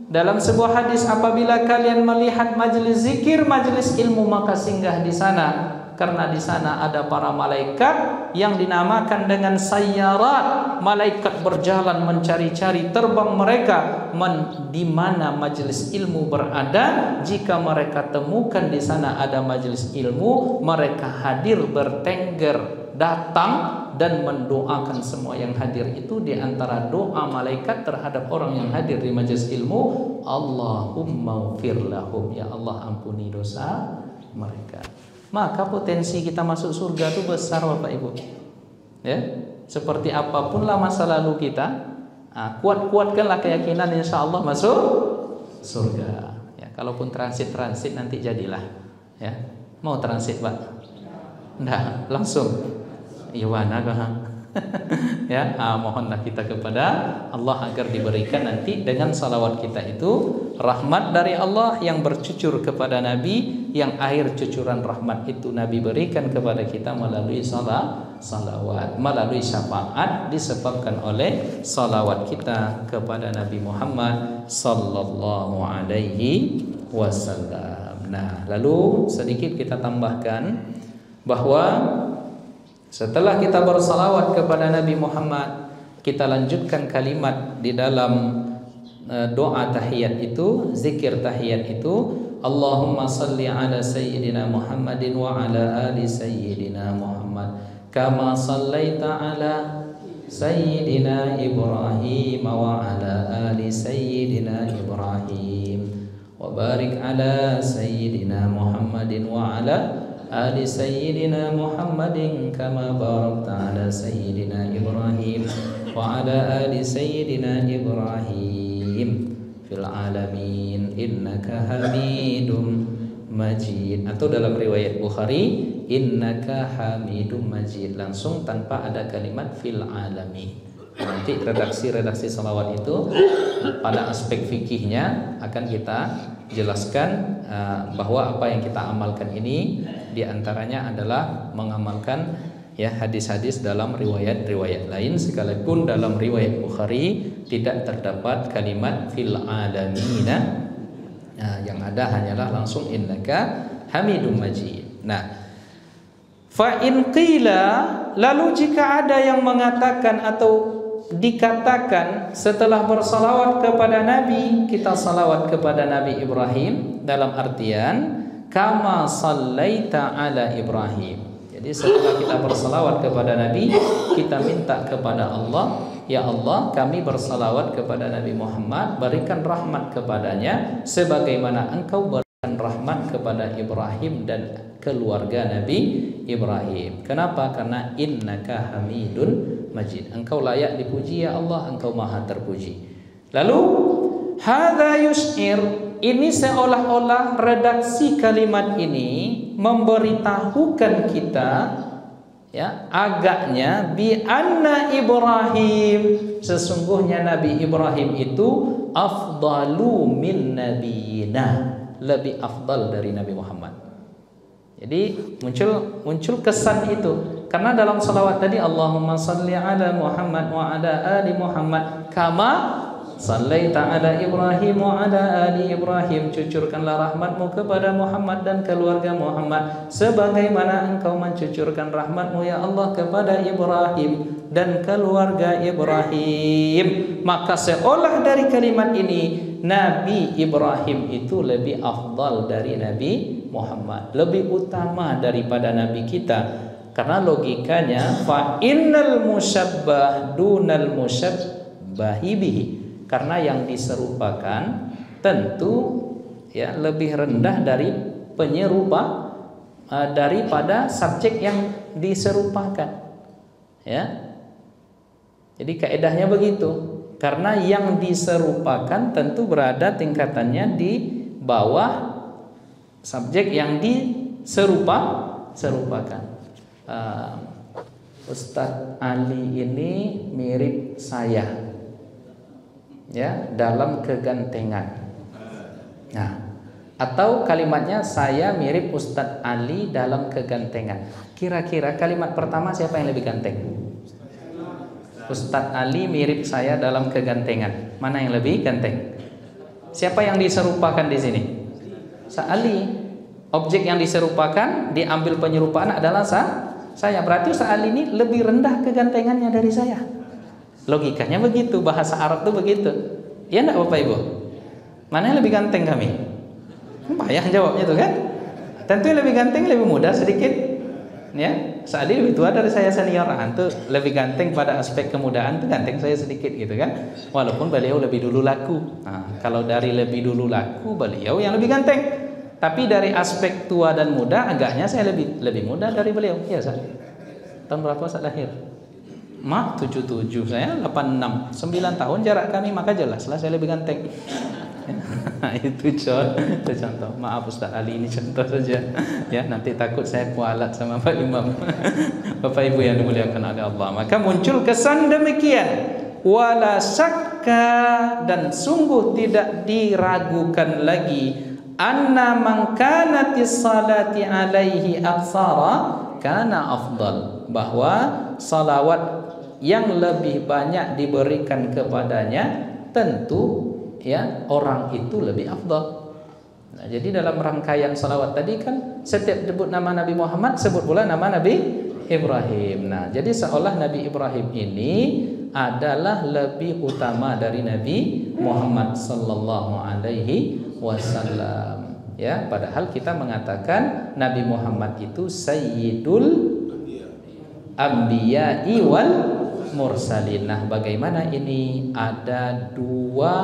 Dalam sebuah hadis, apabila kalian melihat majelis zikir, majelis ilmu, maka singgah di sana, karena di sana ada para malaikat yang dinamakan dengan sayyarat. Malaikat berjalan mencari-cari, terbang mereka di mana majelis ilmu berada. Jika mereka temukan di sana ada majelis ilmu, mereka hadir bertengger datang dan mendoakan semua yang hadir itu. Di antara doa malaikat terhadap orang yang hadir di majelis ilmu, Allahumma ufir lahum, ya Allah ampuni dosa mereka. Maka potensi kita masuk surga itu besar, Bapak Ibu. Ya, seperti apapun lah masa lalu kita, kuat-kuatkanlah keyakinan, insya Allah masuk surga. Ya, kalaupun transit nanti jadilah. Ya, mau transit Pak? Enggak, langsung. Iwana ya, mohonlah kita kepada Allah agar diberikan nanti dengan salawat kita itu rahmat dari Allah yang bercucur kepada Nabi, yang akhir cucuran rahmat itu Nabi berikan kepada kita melalui salawat, melalui syafaat disebabkan oleh salawat kita kepada Nabi Muhammad sallallahu alaihi wasallam. Nah, lalu sedikit kita tambahkan bahwa setelah kita bersalawat kepada Nabi Muhammad, kita lanjutkan kalimat di dalam doa tahiyat itu, zikir tahiyat itu, Allahumma salli ala sayyidina Muhammadin wa ala ali sayyidina Muhammad kama sallaita ala sayyidina Ibrahim wa ala ali sayyidina Ibrahim wa barik ala sayyidina Muhammadin wa ala Ali Sayyidina Muhammadin kama barakta ala Sayyidina Ibrahim wa ala ali Sayyidina Ibrahim fil alamin innaka hamidum majid. Atau dalam riwayat Bukhari, innaka hamidum majid, langsung tanpa ada kalimat fil alamin. Nanti redaksi salawat itu pada aspek fikihnya akan kita jelaskan bahwa apa yang kita amalkan ini diantaranya adalah mengamalkan ya hadis-hadis dalam riwayat-riwayat lain, sekalipun dalam riwayat Bukhari tidak terdapat kalimat fil alamina. Yang ada hanyalah langsung innaka hamidum majid. Nah, fa in qila, lalu jika ada yang mengatakan atau dikatakan setelah bersalawat kepada Nabi, kita salawat kepada Nabi Ibrahim dalam artian kama sallaita ala Ibrahim. Jadi setelah kita bersalawat kepada Nabi, kita minta kepada Allah, ya Allah, kami bersalawat kepada Nabi Muhammad, berikan rahmat kepadanya sebagaimana Engkau berikan rahmat kepada Ibrahim dan keluarga Nabi Ibrahim. Kenapa? Karena innaka hamidun majid, Engkau layak dipuji ya Allah, Engkau maha terpuji. Lalu hadza yusyir, ini seolah-olah redaksi kalimat ini memberitahukan kita ya agaknya bi anna Ibrahim, sesungguhnya Nabi Ibrahim itu afdalu min nabiyina, lebih afdal dari Nabi Muhammad. Jadi muncul kesan itu karena dalam salawat tadi Allahumma salli ala Muhammad wa ala ali Muhammad kama sallaita ala Ibrahim wa ala ali Ibrahim, cucurkanlah rahmatmu kepada Muhammad dan keluarga Muhammad sebagaimana Engkau mencucurkan rahmatmu ya Allah kepada Ibrahim dan keluarga Ibrahim. Maka seolah dari kalimat ini Nabi Ibrahim itu lebih afdal dari Nabi Muhammad, lebih utama daripada Nabi kita. Karena logikanya fa innal musyabbah dunal musyabbahi bihi, karena yang diserupakan tentu ya lebih rendah dari penyerupa daripada subjek yang diserupakan. Ya. Jadi kaedahnya begitu. Karena yang diserupakan tentu berada tingkatannya di bawah subjek yang diserupakan. Ustadz Ali ini mirip saya ya dalam kegantengan. Nah, atau kalimatnya saya mirip Ustadz Ali dalam kegantengan. Kira-kira kalimat pertama siapa yang lebih ganteng? Ustadz Ali mirip saya dalam kegantengan. Mana yang lebih ganteng? siapa yang diserupakan di sini? Ali. Objek yang diserupakan diambil penyerupaan adalah saya. Berarti Ustaz Ali ini lebih rendah kegantengannya dari saya. Logikanya begitu, bahasa Arab tuh begitu. Ya enggak Bapak Ibu? Mana yang lebih ganteng kami? Payah jawabnya tuh kan? Tentu yang lebih ganteng lebih muda sedikit. Ya, Ustaz Ali lebih tua dari saya senior. Itu lebih ganteng pada aspek kemudaan tuh ganteng saya sedikit gitu kan. Walaupun beliau lebih dulu laku. Nah, kalau dari lebih dulu laku beliau yang lebih ganteng. Tapi dari aspek tua dan muda agaknya saya lebih muda dari beliau. Iya, Ustaz. Tahun berapa Ustaz lahir? 77, saya 86, 9 tahun jarak kami, maka jelaslah saya lebih ganteng. Itu contoh. Maaf Ustaz Ali, ini contoh saja. Ya, nanti takut saya kualat sama Pak Imam. Bapak Ibu yang dimuliakan oleh Allah. Maka muncul kesan demikian. Wala syakka, dan sungguh tidak diragukan lagi, anna man kanatis salati alaihi aktsara kana afdal, bahwa salawat yang lebih banyak diberikan kepadanya tentu ya orang itu lebih afdal. Nah, jadi dalam rangkaian salawat tadi kan setiap sebut nama Nabi Muhammad sebut pula nama Nabi Ibrahim. Nah, jadi seolah Nabi Ibrahim ini adalah lebih utama dari Nabi Muhammad sallallahu alaihi wasallam. Ya, padahal kita mengatakan Nabi Muhammad itu sayyidul anbiya'i wal mursalin. Nah, bagaimana ini? Ada dua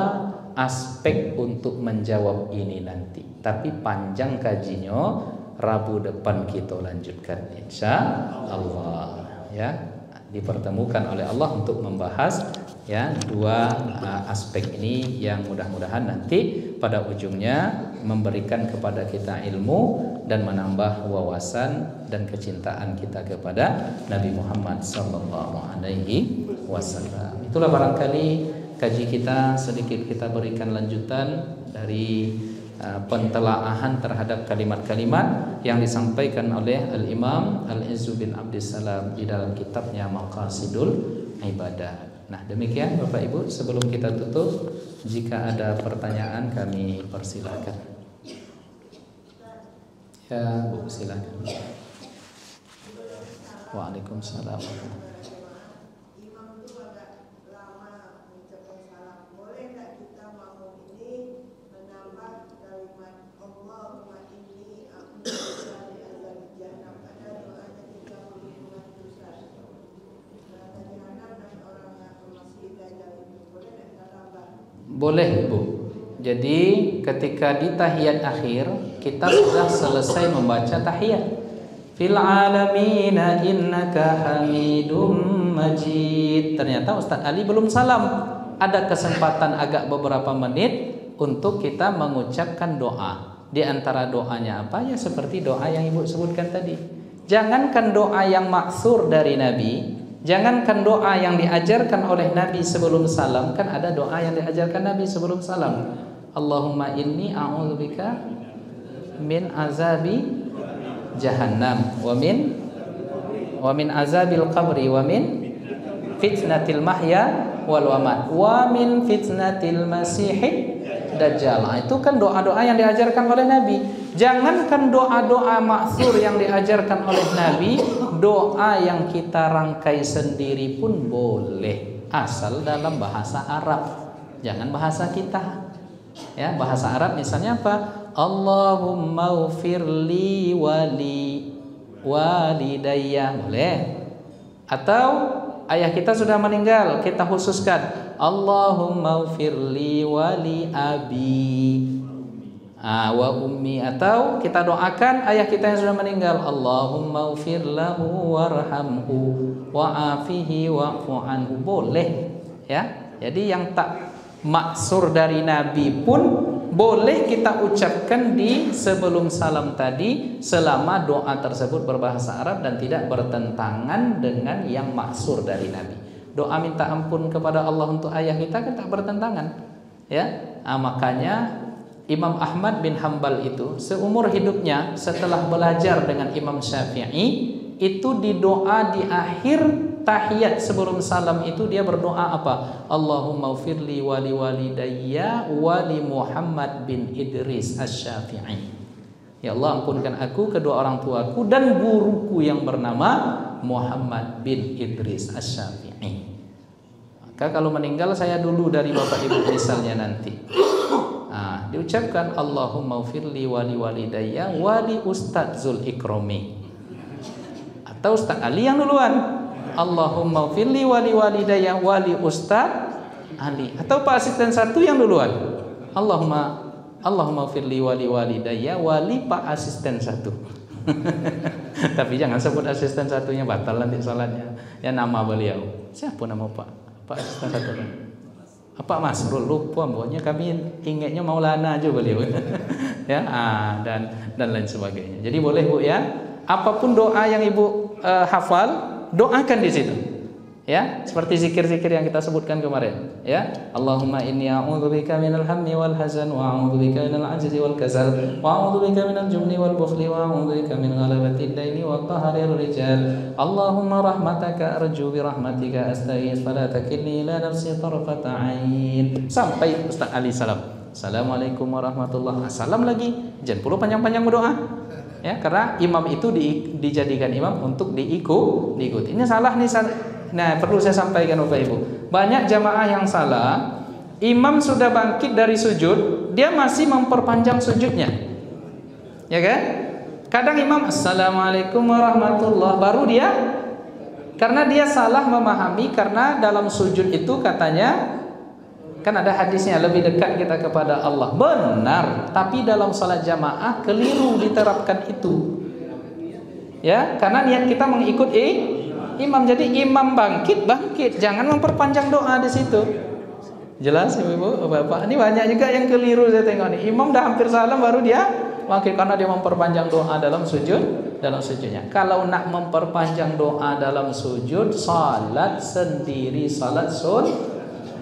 aspek untuk menjawab ini nanti. Tapi panjang kajinya, Rabu depan kita lanjutkan insya Allah. Ya, dipertemukan oleh Allah untuk membahas ya dua aspek ini yang mudah-mudahan nanti pada ujungnya memberikan kepada kita ilmu dan menambah wawasan dan kecintaan kita kepada Nabi Muhammad sallallahu alaihi wasallam. Itulah barangkali kaji kita, sedikit kita berikan lanjutan dari pentelaahan terhadap kalimat-kalimat yang disampaikan oleh Al-Imam Al-Izzu bin Abdissalam di dalam kitabnya Maqasidul Ibadah. Nah, demikian Bapak Ibu, sebelum kita tutup, jika ada pertanyaan kami persilakan. Ya, Bu, silakan. Waalaikumsalam. Boleh Bu. Jadi ketika di tahiyat akhir kita sudah selesai membaca tahiyat. Fil alamina innaka hamidum majid. Ternyata Ustaz Ali belum salam. Ada kesempatan agak beberapa menit untuk kita mengucapkan doa. Di antara doanya apa? Ya seperti doa yang Ibu sebutkan tadi. Jangankan doa yang maksur dari Nabi, jangankan doa yang diajarkan oleh Nabi sebelum salam, kan ada doa yang diajarkan Nabi sebelum salam. Allahumma inni a'udzubika min azabi jahannam wa min azabil qabri wa min fitnatil mahya wal mamat wa min fitnatil masihid dajjal. Itu kan doa-doa yang diajarkan oleh Nabi. Jangankan doa-doa maksur yang diajarkan oleh Nabi, doa yang kita rangkai sendiri pun boleh, asal dalam bahasa Arab, jangan bahasa kita. Ya, bahasa Arab misalnya apa? Allahumma ufirli wali walidayya, boleh. Atau ayah kita sudah meninggal, kita khususkan Allahumma ufirli wali abi wa ummi. Atau kita doakan ayah kita yang sudah meninggal, Allahumma ufir lahu warhamhu wa'afihi wa'fu anhu, boleh. Ya, jadi yang tak maksur dari Nabi pun boleh kita ucapkan di sebelum salam tadi, selama doa tersebut berbahasa Arab dan tidak bertentangan dengan yang maksur dari Nabi. Doa minta ampun kepada Allah untuk ayah kita kan tak bertentangan. Ya, makanya Imam Ahmad bin Hanbal itu seumur hidupnya setelah belajar dengan Imam Syafi'i, itu di doa di akhir tahiyat sebelum salam itu dia berdoa apa? Allahumma ufirli wali walidayya wali Muhammad bin Idris Asy-Syafi'i. Ya Allah, ampunkan aku, kedua orang tuaku dan guruku yang bernama Muhammad bin Idris Asy-Syafi'i. Maka kalau meninggal saya dulu dari bapak ibu misalnya nanti. Nah, diucapkan Allahumma ufirli wali walidayya wali Ustadz Zul Ikrami. Atau Ustadz Ali yang duluan. Allahumma ufirli wali walidayya wali Ustadz Ali. Atau Pak Asisten satu yang duluan. Allahumma ufirli wali walidayya wali Pak Asisten satu. Tapi jangan sebut asisten satunya, batal nanti salatnya. Ya nama beliau. Siapa nama Pak Asisten satu? Pak Masrul, lupa pokoknya kami ingatnya Maulana aja beliau. Ya, dan lain sebagainya. Jadi boleh Bu ya. Apapun doa yang Ibu hafal, doakan di situ. Ya, seperti zikir-zikir yang kita sebutkan kemarin, ya. Allahumma inni a'udzubika minal hammi wal hazan wa a'udzubika minal ajzi wal kasal wa a'udzubika minal jubni wal bukhli wa a'udzubika min ghalabati ad-daini wa qahri ar-rijal. Allahumma rahmataka arju bi rahmatika astaghis fala takilni ila nafsi tarfata 'ain. Sampai Ustaz Ali salam. Assalamualaikum warahmatullahi wabarakatuh. Salam lagi. Jangan perlu panjang-panjang berdoa. Ya, karena imam itu dijadikan imam untuk diikuti. Ini salah nih. Nah, perlu saya sampaikan Bapak Ibu. Banyak jamaah yang salah, imam sudah bangkit dari sujud, dia masih memperpanjang sujudnya. Ya kan? Kadang imam Assalamualaikum warahmatullahi, baru dia, karena dia salah memahami, karena dalam sujud itu katanya kan ada hadisnya lebih dekat kita kepada Allah. Benar, tapi dalam salat jamaah keliru diterapkan itu. Ya, karena niat kita mengikuti imam. Jadi imam bangkit, jangan memperpanjang doa di situ. Jelas Ibu, Bapak? Ini banyak juga yang keliru saya tengok nih. Imam dah hampir salam baru dia bangkit karena dia memperpanjang doa dalam sujudnya. Kalau nak memperpanjang doa dalam sujud, salat sendiri, salat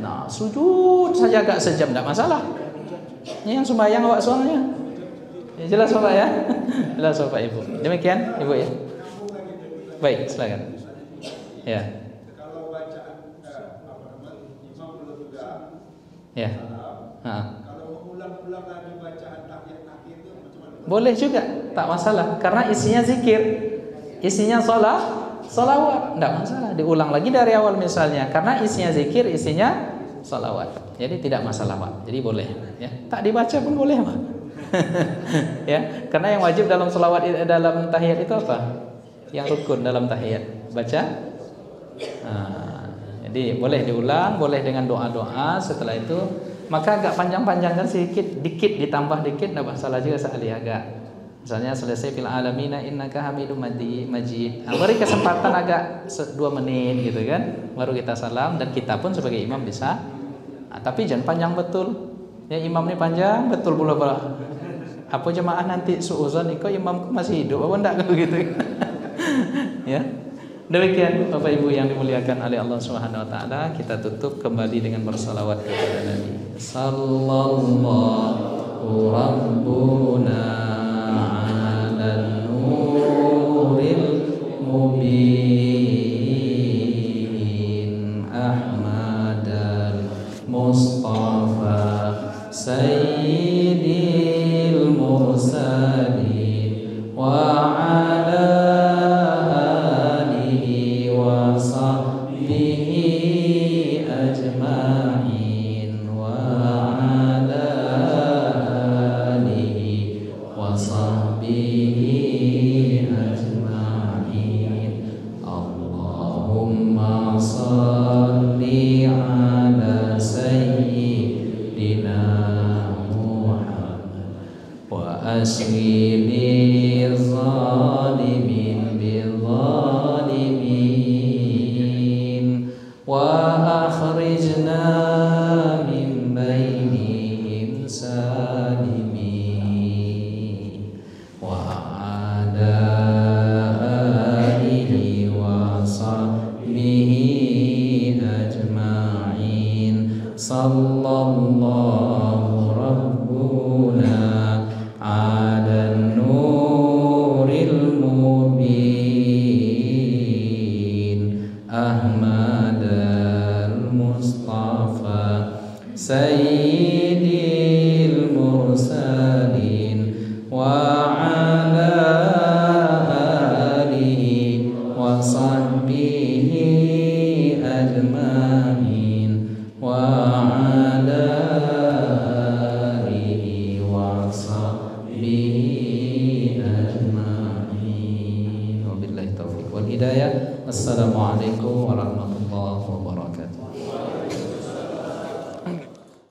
nah, sujud saja agak sejam tidak masalah. Ini yang sembahyang awak soalnya. Ya, jelas Bapak ya? Jelas Bapak Ibu. Demikian Ibu ya. Baik, silakan. Ya. Kalau bacaan imam belum sudah. Ya. Kalau mengulang-ulang lagi bacaan tahiyat akhir itu macam mana? Boleh juga, tak masalah. Karena isinya zikir, isinya salawat, tidak masalah. Diulang lagi dari awal misalnya. Karena isinya zikir, isinya salawat. Jadi tidak masalah Pak. Jadi boleh. Ya. Tak dibaca pun boleh Pak. Ya. Karena yang wajib dalam salawat dalam tahiyat itu apa? Yang rukun dalam tahiyat. Baca. Nah, jadi boleh diulang, boleh dengan doa-doa. Setelah itu maka agak panjang-panjangkan sedikit, dikit ditambah dikit, tidak masalah juga sekali agak. Misalnya selesai fil alamina innaka hamidum majid. Nah, beri kesempatan agak 2 menit gitu kan, baru kita salam, dan kita pun sebagai imam bisa. Nah, tapi jangan panjang betul. Ya, imam ini panjang betul pula. Apa jemaah nanti suuzon ikut imamku masih hidup apa enggak gitu. Ya. Demikian Bapak Ibu yang dimuliakan oleh Allah Subhanahu wa taala, kita tutup kembali dengan bersalawat kepada Nabi. Sallallahu rabbuna 'alan nuril mubin Ahmadal Mustafa Sayyidil Mursalin wa ala aswili zalimin bizzalimin wa akhrijna min bainihim salimin wa ala alihi wa sahbihi ajma'in. Sallallahu rabbuna 'alan nuril mubin أحمد المصطفى سيد المرسلين وعلى آله وصحبه أجمعين وعلى آله وصحبه أجمعين وبالله التوفيق والهداية. Assalamualaikum warahmatullahi wabarakatuh.